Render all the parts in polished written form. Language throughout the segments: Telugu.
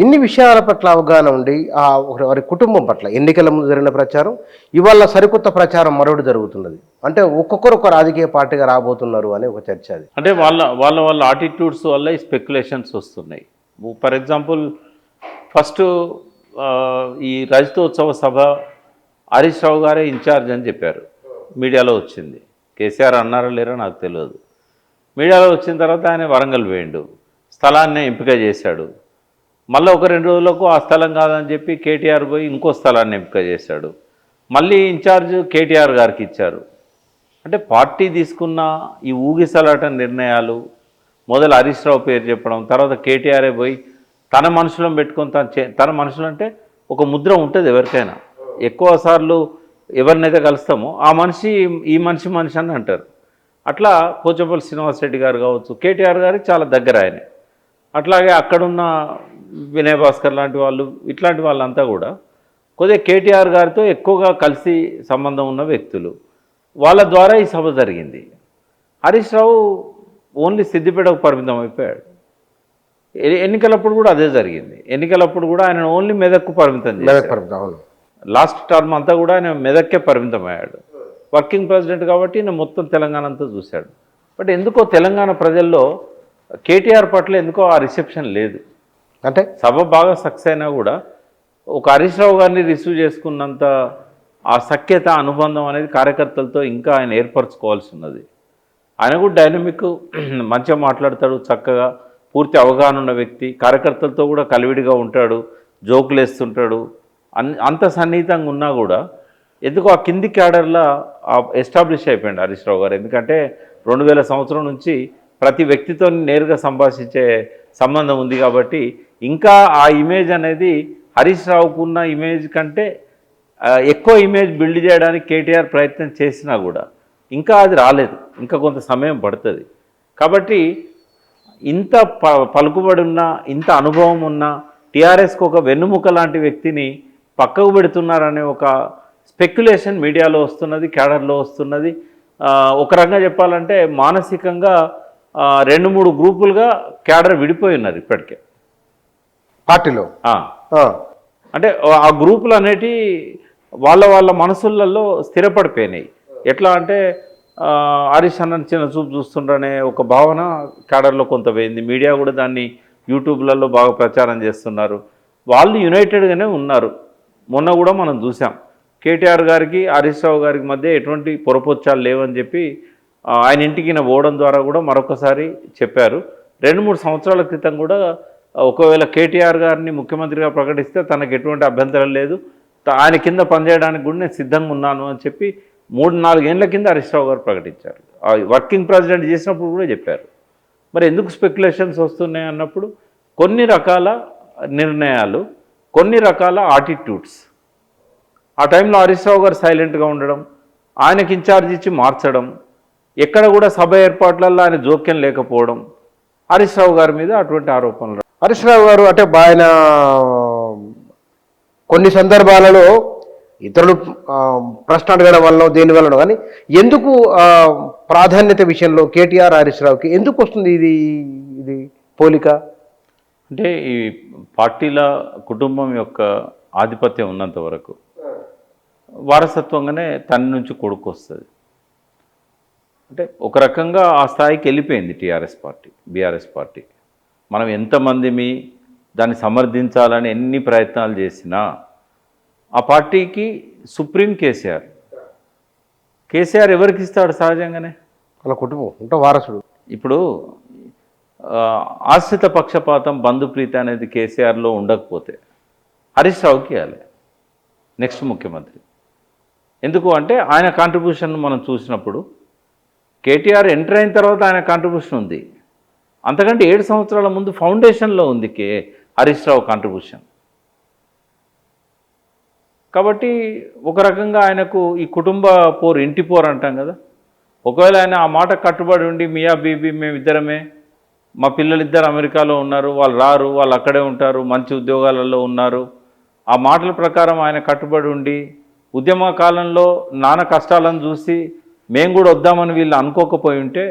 ఇన్ని విషయాల పట్ల అవగాహన ఉండి వారి కుటుంబం పట్ల ఎన్నికల ముందు జరిగిన ప్రచారం, ఇవాళ సరికొత్త ప్రచారం మరొకటి జరుగుతున్నది. అంటే ఒక్కొక్కరు ఒక రాజకీయ పార్టీగా రాబోతున్నారు అనే ఒక చర్చ అది. అంటే వాళ్ళ వాళ్ళ వాళ్ళ ఆటిట్యూడ్స్ వల్ల ఈ స్పెక్యులేషన్స్ వస్తున్నాయి. ఫర్ ఎగ్జాంపుల్ ఫస్ట్ ఈ రజతోత్సవ సభ హరీష్ రావు గారే ఇన్ఛార్జ్ అని చెప్పారు. మీడియాలో వచ్చింది. కేసీఆర్ అన్నారా లేరా నాకు తెలియదు. మీడియాలో వచ్చిన తర్వాత ఆయన వరంగల్ వేయండు, స్థలాన్ని ఎంపిక చేశాడు. మళ్ళీ ఒక 2 రోజులకు ఆ స్థలం కాదని చెప్పి కేటీఆర్ పోయి ఇంకో స్థలాన్ని ఎంపిక చేశాడు. మళ్ళీ ఇన్ఛార్జ్ కేటీఆర్ గారికి ఇచ్చారు. అంటే పార్టీ తీసుకున్న ఈ ఊగిసలాట నిర్ణయాలు, మొదలు హరీష్ రావు పేరు చెప్పడం, తర్వాత కేటీఆరే పోయి తన మనుషులను పెట్టుకొని తన మనుషులు అంటే ఒక ముద్ర ఉంటుంది ఎవరికైనా. ఎక్కువ సార్లు ఎవరినైతే కలుస్తామో ఆ మనిషి ఈ మనిషి అని అంటారు. అట్లా పోచంపల్లి శ్రీనివాసరెడ్డి గారు కావచ్చు, కేటీఆర్ గారికి చాలా దగ్గర ఆయన. అట్లాగే అక్కడున్న వినయ్ భాస్కర్ లాంటి వాళ్ళు, ఇట్లాంటి వాళ్ళంతా కూడా కొద్దిగా కేటీఆర్ గారితో ఎక్కువగా కలిసి సంబంధం ఉన్న వ్యక్తులు. వాళ్ళ ద్వారా ఈ సభ జరిగింది. హరీష్ రావు ఓన్లీ సిద్దిపేటకు పరిమితం అయిపోయాడు. ఎన్నికలప్పుడు కూడా అదే జరిగింది. ఎన్నికలప్పుడు కూడా ఆయన ఓన్లీ మెదక్కు పరిమితం చేశాడు. లాస్ట్ టర్మ్ అంతా కూడా ఆయన మెదక్కే పరిమితం అయ్యాడు. వర్కింగ్ ప్రెసిడెంట్ కాబట్టి ఆయన మొత్తం తెలంగాణ అంతా చూశాడు. బట్ ఎందుకో తెలంగాణ ప్రజల్లో కేటీఆర్ పట్ల ఎందుకో ఆ రిసెప్షన్ లేదు. అంటే సభ బాగా సక్సెస్ అయినా కూడా ఒక హరీష్ రావు గారిని రిసీవ్ చేసుకున్నంత ఆ సఖ్యత, అనుబంధం అనేది కార్యకర్తలతో ఇంకా ఆయన ఏర్పరచుకోవాల్సి ఉన్నది. ఆయన కూడా డైనమిక్, మంచిగా మాట్లాడతాడు, చక్కగా పూర్తి అవగాహన ఉన్న వ్యక్తి. కార్యకర్తలతో కూడా కలివిడిగా ఉంటాడు, జోకులు వేస్తుంటాడు. అంత సన్నిహితంగా ఉన్నా కూడా ఎందుకో ఆ కింది క్యాడర్లా ఎస్టాబ్లిష్ అయిపోయాడు హరీష్ రావు గారు. ఎందుకంటే 2000 సంవత్సరం నుంచి ప్రతి వ్యక్తితో నేరుగా సంభాషించే సంబంధం ఉంది కాబట్టి ఇంకా ఆ ఇమేజ్ అనేది హరీష్ రావుకు ఉన్న ఇమేజ్ కంటే ఎక్కువ ఇమేజ్ బిల్డ్ చేయడానికి కేటీఆర్ ప్రయత్నం చేసినా కూడా ఇంకా అది రాలేదు. ఇంకా కొంత సమయం పడుతుంది. కాబట్టి ఇంత పలుకుబడి ఉన్న, ఇంత అనుభవం ఉన్న టీఆర్ఎస్కి ఒక వెన్నుముక లాంటి వ్యక్తిని పక్కకు పెడుతున్నారనే ఒక స్పెక్యులేషన్ మీడియాలో వస్తున్నది, క్యాడర్లో వస్తున్నది. ఒక రకంగా చెప్పాలంటే మానసికంగా 2-3 గ్రూపులుగా క్యాడర్ విడిపోయి ఉన్నారు ఇప్పటికే పార్టీలో. అంటే ఆ గ్రూపులు అనేటి వాళ్ళ వాళ్ళ మనసులలో స్థిరపడిపోయినాయి. ఎట్లా అంటే హరీష్ అన్నని చిన్న చూపు చూస్తుండనే ఒక భావన క్యాడర్లో కొంత పోయింది. మీడియా కూడా దాన్ని యూట్యూబ్లలో బాగా ప్రచారం చేస్తున్నారు. వాళ్ళు యునైటెడ్గానే ఉన్నారు. మొన్న కూడా మనం చూసాం, కేటీఆర్ గారికి హరీష్ రావు గారికి మధ్య ఎటువంటి పొరపొచ్చాలు లేవని చెప్పి ఆయన ఇంటికి పోవడం ద్వారా కూడా మరొకసారి చెప్పారు. 2-3 సంవత్సరాల క్రితం కూడా ఒకవేళ కేటీఆర్ గారిని ముఖ్యమంత్రిగా ప్రకటిస్తే తనకు ఎటువంటి అభ్యంతరం లేదు, ఆయన కింద పనిచేయడానికి కూడా నేను సిద్ధంగా ఉన్నాను అని చెప్పి 3-4 ఏళ్ల కింద హరీష్ రావు గారు ప్రకటించారు. వర్కింగ్ ప్రెసిడెంట్ చేసినప్పుడు కూడా చెప్పారు. మరి ఎందుకు స్పెక్యులేషన్స్ వస్తున్నాయి అన్నప్పుడు కొన్ని రకాల నిర్ణయాలు, కొన్ని రకాల ఆటిట్యూడ్స్. ఆ టైంలో హరీష్ రావు గారు సైలెంట్గా ఉండడం, ఆయనకి ఇన్ఛార్జ్ ఇచ్చి మార్చడం, ఎక్కడ కూడా సభ ఏర్పాట్లలో ఆయన జోక్యం లేకపోవడం, హరీష్ రావు గారి మీద అటువంటి ఆరోపణలు. హరీష్ రావు గారు అంటే ఆయన కొన్ని సందర్భాలలో ఇతరులు ప్రశ్న అడగడం వల్ల దేని వలన కానీ ఎందుకు ప్రాధాన్యత విషయంలో కేటీఆర్ హరీష్ రావుకి ఎందుకు వస్తుంది ఇది పోలిక? అంటే ఈ పార్టీల కుటుంబం యొక్క ఆధిపత్యం ఉన్నంత వరకు వారసత్వంగానే తండ్రి నుంచి కొడుకు వస్తుంది. అంటే ఒక రకంగా ఆ స్థాయికి వెళ్ళిపోయింది టీఆర్ఎస్ పార్టీ, బీఆర్ఎస్ పార్టీ. మనం ఎంతమందిమి దాన్ని సమర్థించాలని ఎన్ని ప్రయత్నాలు చేసినా ఆ పార్టీకి సుప్రీం కేసీఆర్. కేసీఆర్ ఎవరికి ఇస్తాడు? సహజంగానే వాళ్ళ కుటుంబం అంటే వారసుడు. ఇప్పుడు ఆశ్రిత పక్షపాతం, బంధుప్రీతి అనేది కేసీఆర్లో ఉండకపోతే హరీష్ రావుకి ఇవ్వాలి నెక్స్ట్ ముఖ్యమంత్రి. ఎందుకు అంటే ఆయన కాంట్రిబ్యూషన్ మనం చూసినప్పుడు కేటీఆర్ ఎంటర్ అయిన తర్వాత ఆయన కాంట్రిబ్యూషన్ ఉంది. అంతకంటే 7 సంవత్సరాల ముందు ఫౌండేషన్లో ఉంది హరీష్ రావు కాంట్రిబ్యూషన్. కాబట్టి ఒక రకంగా ఆయనకు ఈ కుటుంబ పోరు, ఇంటి పోరు అంటాం కదా, ఒకవేళ ఆయన ఆ మాట కట్టుబడి ఉండి మియా బీబీ మేమిద్దరమే, మా పిల్లలిద్దరు అమెరికాలో ఉన్నారు, వాళ్ళు రారు, వాళ్ళు అక్కడే ఉంటారు, మంచి ఉద్యోగాలలో ఉన్నారు, ఆ మాటల ప్రకారం ఆయన కట్టుబడి ఉండి ఉద్యమ కాలంలో నాన్న కష్టాలను చూసి మేము కూడా వద్దామని వీళ్ళు అనుకోకపోయి ఉంటే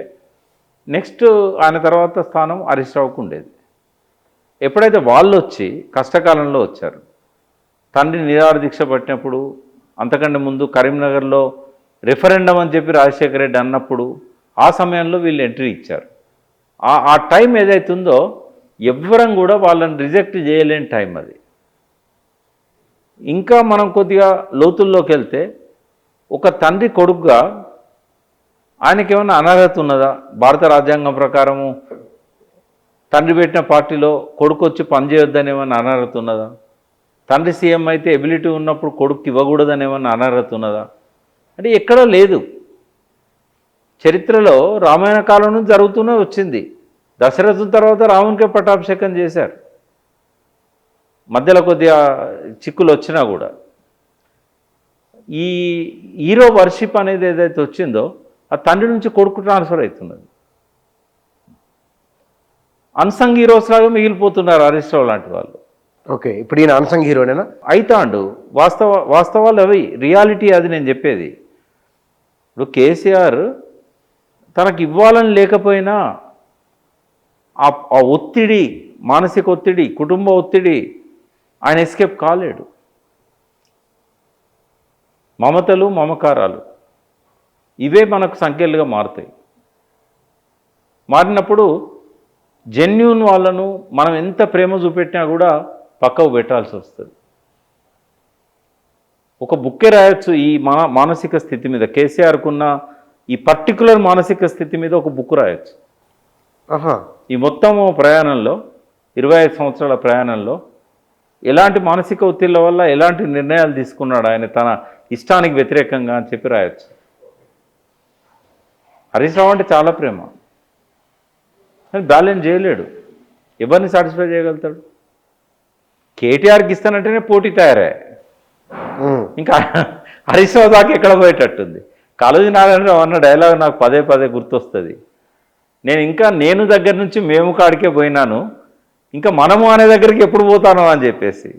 నెక్స్ట్ ఆయన తర్వాత స్థానం హరీష్ రావుకు ఉండేది. ఎప్పుడైతే వాళ్ళు వచ్చి కష్టకాలంలో వచ్చారు, తండ్రి నిరాహార దీక్ష పట్టినప్పుడు, అంతకంటే ముందు కరీంనగర్లో రెఫరెండం అని చెప్పి రాజశేఖర రెడ్డి అన్నప్పుడు ఆ సమయంలో వీళ్ళు ఎంట్రీ ఇచ్చారు. ఆ టైం ఏదైతుందో ఎవ్వరం కూడా వాళ్ళని రిజెక్ట్ చేయలేని టైం అది. ఇంకా మనం కొద్దిగా లోతుల్లోకి వెళ్తే ఒక తండ్రి కొడుకుగా ఆయనకేమైనా అనర్హత ఉన్నదా? భారత రాజ్యాంగం ప్రకారము తండ్రి పెట్టిన పార్టీలో కొడుకు వచ్చి పనిచేయొద్దని ఏమైనా అనర్హత ఉన్నదా? తండ్రి సీఎం అయితే ఎబిలిటీ ఉన్నప్పుడు కొడుకు ఇవ్వకూడదని ఏమైనా అనర్హత ఉన్నదా? అంటే ఎక్కడో లేదు. చరిత్రలో రామాయణ కాలం నుంచి జరుగుతూనే వచ్చింది. దశరథుల తర్వాత రామునికే పట్టాభిషేకం చేశారు, మధ్యలో కొద్దిగా చిక్కులు వచ్చినా కూడా. ఈ హీరో వర్షిప్ అనేది ఏదైతే వచ్చిందో ఆ తండ్రి నుంచి కొడుకు ట్రాన్స్ఫర్ అవుతున్నది. అన్సంగ్ హీరోస్ లాగా మిగిలిపోతున్నారు హరీష్ రావు లాంటి వాళ్ళు. ఓకే, ఇప్పుడు ఈయన అన్సంగ్ హీరోనేనా? అయితాండు. వాస్తవాలు అవి, రియాలిటీ అది నేను చెప్పేది. ఇప్పుడు కేసీఆర్ తనకి ఇవ్వాలని లేకపోయినా ఆ ఒత్తిడి, మానసిక ఒత్తిడి, కుటుంబ ఒత్తిడి ఆయన ఎస్కేప్ కాలేడు. మమతలు, మమకారాలు ఇవే మనకు సంఖ్యలుగా మారుతాయి. మారినప్పుడు జెన్యూన్ వాళ్ళను మనం ఎంత ప్రేమ చూపెట్టినా కూడా పక్కకు పెట్టాల్సి వస్తుంది. ఒక బుక్కే రాయొచ్చు ఈ మానసిక స్థితి మీద, కేసీఆర్కున్న ఈ పర్టికులర్ మానసిక స్థితి మీద ఒక బుక్ రాయొచ్చు. ఈ మొత్తము ప్రయాణంలో, 25 సంవత్సరాల ప్రయాణంలో ఎలాంటి మానసిక ఒత్తిళ్ల వల్ల ఎలాంటి నిర్ణయాలు తీసుకున్నాడు ఆయన తన ఇష్టానికి వ్యతిరేకంగా అని చెప్పి రాయొచ్చు. హరీష్ రావు అంటే చాలా ప్రేమ, కానీ బ్యాలెన్స్ చేయలేడు. ఎవరిని సాటిస్ఫై చేయగలుగుతాడు? కేటీఆర్కి ఇస్తానంటేనే పోటీ తయారయ్యాయి, ఇంకా హరీష్ రావు దాకా ఎక్కడ పోయేటట్టుంది. కాళోజీ నారాయణరావు అన్న డైలాగ్ నాకు పదే పదే గుర్తొస్తుంది. నేను దగ్గర నుంచి మేము కాడికే పోయినాను, ఇంకా మనము అనే దగ్గరికి ఎప్పుడు పోతాను అని చెప్పేసి.